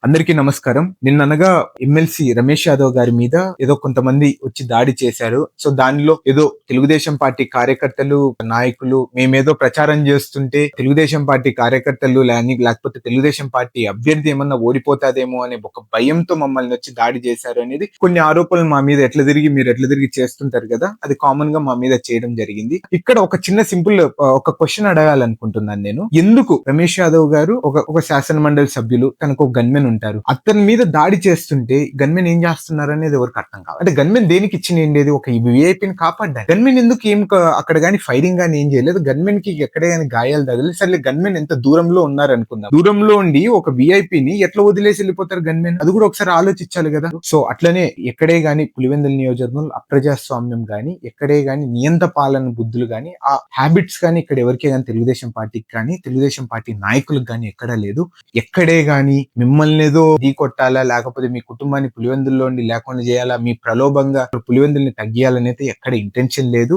అందరికీ నమస్కారం. నిన్ననగా ఎమ్మెల్సీ రమేష్ యాదవ్ గారి మీద ఏదో కొంతమంది వచ్చి దాడి చేశారు. సో దానిలో ఏదో తెలుగుదేశం పార్టీ కార్యకర్తలు, నాయకులు మేమేదో ప్రచారం చేస్తుంటే తెలుగుదేశం పార్టీ కార్యకర్తలు లేకపోతే తెలుగుదేశం పార్టీ అభ్యర్థి ఏమన్నా ఓడిపోతాదేమో అనే ఒక భయంతో మమ్మల్ని వచ్చి దాడి చేశారు అనేది కొన్ని ఆరోపణలు మా మీద మీరు ఎట్లా తిరిగి చేస్తుంటారు కదా, అది కామన్ గా మా మీద చేయడం జరిగింది. ఇక్కడ ఒక చిన్న సింపుల్ ఒక క్వశ్చన్ అడగాలనుకుంటున్నాను నేను. ఎందుకు రమేష్ యాదవ్ గారు ఒక శాసన మండలి సభ్యులు, తనకు ఒక గన్మెన్ ఉంటారు, అతని మీద దాడి చేస్తుంటే గన్మెన్ ఏం చేస్తున్నారు అనేది ఎవరికి అర్థం కాదు. అంటే గన్మెన్ దేనికి ఇచ్చింది? ఒక విఐపిని కాపాడ్డారు. గన్మెన్ ఎందుకు అక్కడ గానీ ఫైరింగ్ గానీ ఏం చేయలేదు. గన్మెన్ కి ఎక్కడే గానీ గాయాలు తగలేదు. సరే గన్మెన్ ఎంత దూరంలో ఉన్నారు అనుకుందాం, దూరంలో ఉండి ఒక విఐపిని ఎట్లా వదిలేసి వెళ్ళిపోతారు గన్మెన్? అది కూడా ఒకసారి ఆలోచించాలి కదా. సో అట్లనే ఎక్కడే గానీ పులివెందుల నియోజకవర్గంలో అప్రజాస్వామ్యం గానీ, ఎక్కడే గానీ నియంత పాలన బుద్ధులు గానీ, ఆ హ్యాబిట్స్ గానీ ఇక్కడ ఎవరికే గానీ తెలుగుదేశం పార్టీకి కానీ తెలుగుదేశం పార్టీ నాయకులకు గానీ ఎక్కడా లేదు. ఎక్కడే గానీ మిమ్మల్ని ఏదో ఢీ కొట్టాలా, లేకపోతే మీ కుటుంబాన్ని పులివెందుల్లో లేకుండా చేయాలా, మీ ప్రలోభంగా పులివెందుల్ని తగ్గియాలనైతే ఎక్కడ ఇంటెన్షన్ లేదు.